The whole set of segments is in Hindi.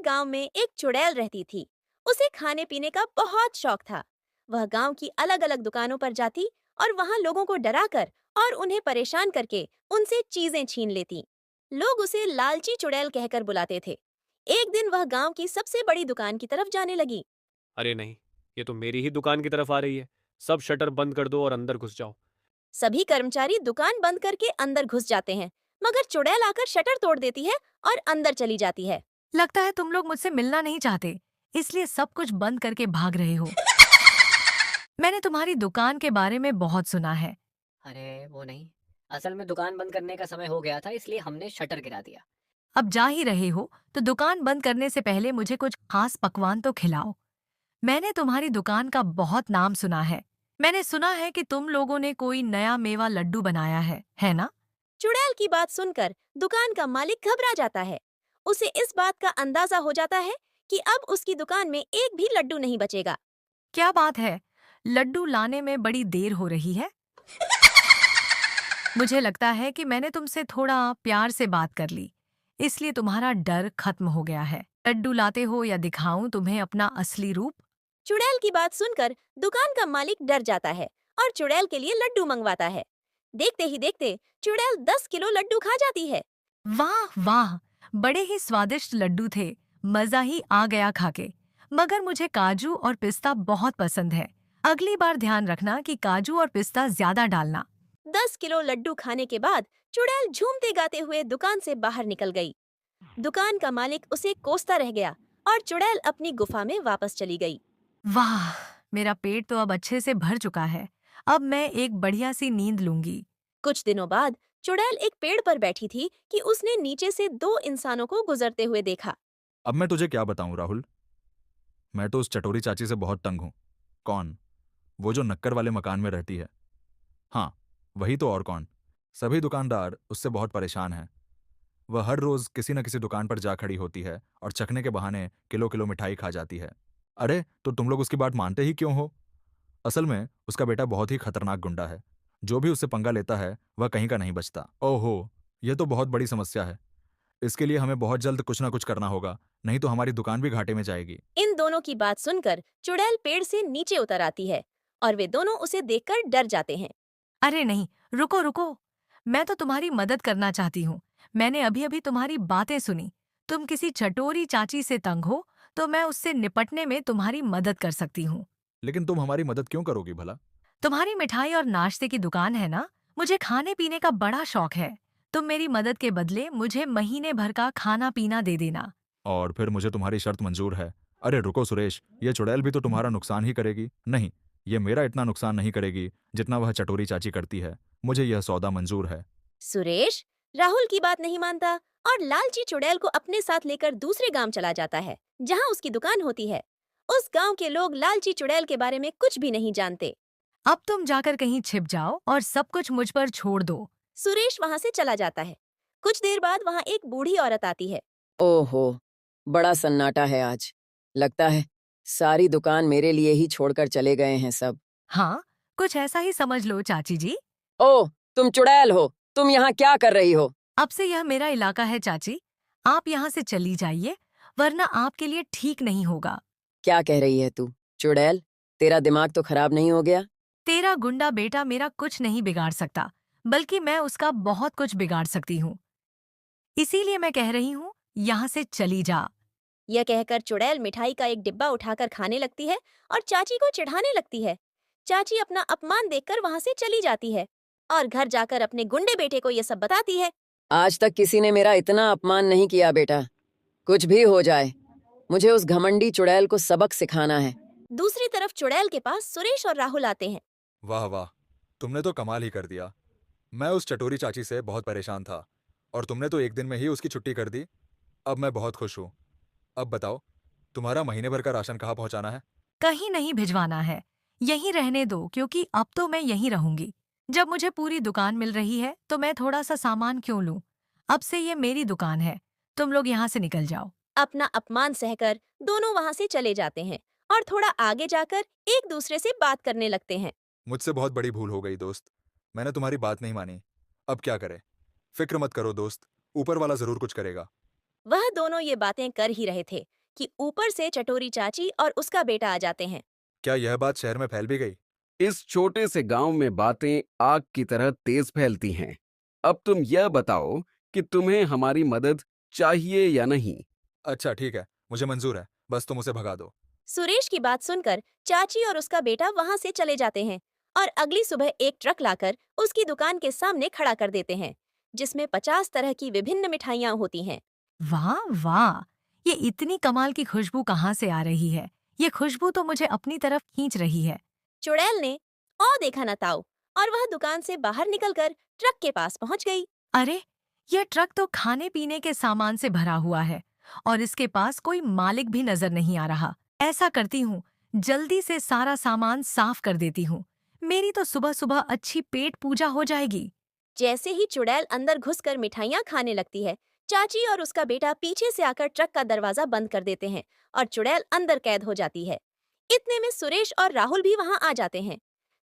गांव में एक चुड़ैल रहती थी। उसे खाने पीने का बहुत शौक था। वह गांव की अलग अलग दुकानों पर जाती और वहां लोगों को डराकर और उन्हें परेशान करके उनसे चीजें छीन लेती। लोग उसे लालची चुड़ैल कहकर बुलाते थे। एक दिन वह गांव की सबसे बड़ी दुकान की तरफ जाने लगी। अरे नहीं, ये तो मेरी ही दुकान की तरफ आ रही है। सब शटर बंद कर दो और अंदर घुस जाओ। सभी कर्मचारी दुकान बंद करके अंदर घुस जाते हैं, मगर चुड़ैल आकर शटर तोड़ देती है और अंदर चली जाती है। लगता है तुम लोग मुझसे मिलना नहीं चाहते, इसलिए सब कुछ बंद करके भाग रहे हो। मैंने तुम्हारी दुकान के बारे में बहुत सुना है। अरे वो नहीं, असल में दुकान बंद करने का समय हो गया था, इसलिए हमने शटर गिरा दिया। अब जा ही रहे हो तो दुकान बंद करने से पहले मुझे कुछ खास पकवान तो खिलाओ। मैंने तुम्हारी दुकान का बहुत नाम सुना है। मैंने सुना है कि तुम लोगों ने कोई नया मेवा लड्डू बनाया है ना? चुड़ैल की बात सुनकर दुकान का मालिक घबरा जाता है। उसे इस बात का अंदाजा हो जाता है कि अब उसकी दुकान में एक भी लड्डू नहीं बचेगा। क्या बात है, लड्डू लाने में बड़ी देर हो रही है। मुझे लगता है कि मैंने तुमसे थोड़ा प्यार से बात कर ली, इसलिए तुम्हारा डर खत्म हो गया है। लड्डू लाते हो या दिखाऊं तुम्हें अपना असली रूप? चुड़ैल की बात सुनकर दुकान का मालिक डर जाता है और चुड़ैल के लिए लड्डू मंगवाता है। देखते ही देखते चुड़ैल 10 किलो लड्डू खा जाती है। वाह वाह, बड़े ही स्वादिष्ट लड्डू थे। मजा ही आ गया खाके। मगर मुझे काजू और पिस्ता बहुत पसंद है। अगली बार ध्यान रखना कि काजू और पिस्ता ज्यादा डालना। 10 किलो लड्डू खाने के बाद चुड़ैल झूमते गाते हुए दुकान से बाहर निकल गई। दुकान का मालिक उसे कोसता रह गया और चुड़ैल अपनी गुफा में वापस चली गई। वाह, मेरा पेट तो अब अच्छे से भर चुका है। अब मैं एक बढ़िया सी नींद लूंगी। कुछ दिनों बाद चुड़ैल एक पेड़ पर बैठी थी कि उसने नीचे से दो इंसानों को गुजरते हुए देखा। अब मैं तुझे क्या बताऊं राहुल। मैं तो उस चटोरी चाची से बहुत तंग हूं। कौन? वो जो नक्कर वाले मकान में रहती है। हाँ, वही तो, और कौन। सभी दुकानदार उससे बहुत परेशान हैं। वह हर रोज किसी न किसी दुकान पर जा खड़ी होती है और चखने के बहाने किलो किलो मिठाई खा जाती है। अरे तो तुम लोग उसकी बात मानते ही क्यों हो? असल में उसका बेटा बहुत ही खतरनाक गुंडा है। जो भी उससे पंगा लेता है वह कहीं का नहीं बचता। ओहो, यह तो बहुत बड़ी समस्या है। इसके लिए हमें बहुत जल्द कुछ ना कुछ करना होगा, नहीं तो हमारी दुकान भी घाटे में जाएगी। इन दोनों की बात सुनकर चुड़ैल पेड़ से नीचे उतर आती है और वे दोनों उसे देखकर डर जाते हैं। अरे नहीं, रुको रुको। मैं तो तुम्हारी मदद करना चाहती हूँ। मैंने अभी अभी तुम्हारी बातें सुनी। तुम किसी चटोरी चाची से तंग हो, तो मैं उससे निपटने में तुम्हारी मदद कर सकती हूँ। लेकिन तुम हमारी मदद क्यों करोगी भला? तुम्हारी मिठाई और नाश्ते की दुकान है ना? मुझे खाने पीने का बड़ा शौक है। तुम मेरी मदद के बदले मुझे महीने भर का खाना पीना दे देना। और फिर मुझे तुम्हारी शर्त मंजूर है। अरे रुको सुरेश, ये चुड़ैल भी तो तुम्हारा नुकसान ही करेगी। नहीं, ये मेरा इतना नुकसान नहीं करेगी जितना वह चटोरी चाची करती है। मुझे यह सौदा मंजूर है। सुरेश राहुल की बात नहीं मानता और लालची चुड़ैल को अपने साथ लेकर दूसरे गांव चला जाता है जहां उसकी दुकान होती है। उस गांव के लोग लालची चुड़ैल के बारे में कुछ भी नहीं जानते। अब तुम जाकर कहीं छिप जाओ और सब कुछ मुझ पर छोड़ दो। सुरेश वहां से चला जाता है। कुछ देर बाद वहां एक बूढ़ी औरत आती है। ओहो, बड़ा सन्नाटा है आज। लगता है सारी दुकान मेरे लिए ही छोड़कर चले गए हैं सब। हाँ, कुछ ऐसा ही समझ लो चाची जी। ओह, तुम चुड़ैल हो। तुम यहाँ क्या कर रही हो? अब से यह मेरा इलाका है चाची। आप यहाँ से चली जाइए, वरना आपके लिए ठीक नहीं होगा। क्या कह रही है तू? चुड़ैल, तेरा दिमाग तो खराब नहीं हो गया? तेरा गुंडा बेटा मेरा कुछ नहीं बिगाड़ सकता, बल्कि मैं उसका बहुत कुछ बिगाड़ सकती हूँ। इसीलिए मैं कह रही हूँ, यहाँ से चली जा। यह कहकर चुड़ैल मिठाई का एक डिब्बा उठाकर खाने लगती है और चाची को चिढ़ाने लगती है। चाची अपना अपमान देखकर वहां से चली जाती है और घर जाकर अपने गुंडे बेटे को यह सब बताती है। आज तक किसी ने मेरा इतना अपमान नहीं किया बेटा। कुछ भी हो जाए, मुझे उस घमंडी चुड़ैल को सबक सिखाना है। दूसरी तरफ चुड़ैल के पास सुरेश और राहुल आते हैं। वाह वाह, तुमने तो कमाल ही कर दिया। मैं उस चटोरी चाची से बहुत परेशान था और तुमने तो एक दिन में ही उसकी छुट्टी कर दी। अब मैं बहुत खुश हूँ। अब बताओ, तुम्हारा महीने भर का राशन कहाँ पहुँचाना है? कहीं नहीं भिजवाना है, यहीं रहने दो, क्योंकि अब तो मैं यहीं रहूंगी। जब मुझे पूरी दुकान मिल रही है तो मैं थोड़ा सा सामान क्यों लूं? अब से ये मेरी दुकान है। तुम लोग यहाँ से निकल जाओ। अपना अपमान सहकर दोनों वहां से चले जाते हैं और थोड़ा आगे जाकर एक दूसरे से बात करने लगते हैं। मुझसे बहुत बड़ी भूल हो गई दोस्त। मैंने तुम्हारी बात नहीं मानी। अब क्या करें? फिक्र मत करो दोस्त, ऊपर वाला जरूर कुछ करेगा। वह दोनों ये बातें कर ही रहे थे कि ऊपर से चटोरी चाची और उसका बेटा आ जाते हैं। क्या यह बात शहर में फैल भी गई? इस छोटे से गांव में बातें आग की तरह तेज फैलती हैं। अब तुम यह बताओ कि तुम्हें हमारी मदद चाहिए या नहीं। अच्छा ठीक है, मुझे मंजूर है, बस तुम उसे भगा दो। सुरेश की बात सुनकर चाची और उसका बेटा वहां से चले जाते हैं और अगली सुबह एक ट्रक लाकर उसकी दुकान के सामने खड़ा कर देते हैं, जिसमें 50 तरह की विभिन्न मिठाइयाँ होती हैं। वाह वाह, ये इतनी कमाल की खुशबू कहाँ से आ रही है? ये खुशबू तो मुझे अपनी तरफ खींच रही है। चुड़ैल ने और देखा न ताऊ, और वह दुकान से बाहर निकलकर ट्रक के पास पहुंच गई। अरे, यह ट्रक तो खाने पीने के सामान से भरा हुआ है और इसके पास कोई मालिक भी नजर नहीं आ रहा। ऐसा करती हूँ, जल्दी से सारा सामान साफ कर देती हूँ। मेरी तो सुबह सुबह अच्छी पेट पूजा हो जाएगी। जैसे ही चुड़ैल अंदर घुसकर मिठाइयाँ खाने लगती है, चाची और उसका बेटा पीछे से आकर ट्रक का दरवाजा बंद कर देते हैं और चुड़ैल अंदर कैद हो जाती है। इतने में सुरेश और राहुल भी वहां आ जाते हैं।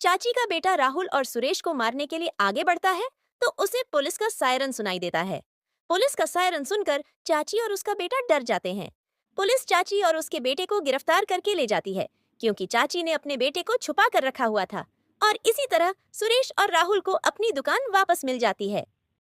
चाची का बेटा राहुल और सुरेश को मारने के लिए आगे बढ़ता है तो उसे पुलिस का सायरन सुनाई देता है। पुलिस का सायरन सुनकर चाची और उसका बेटा डर जाते हैं। पुलिस चाची और उसके बेटे को गिरफ्तार करके ले जाती है, क्योंकि चाची ने अपने बेटे को छुपा कर रखा हुआ था। और इसी तरह सुरेश और राहुल को अपनी दुकान वापस मिल जाती है।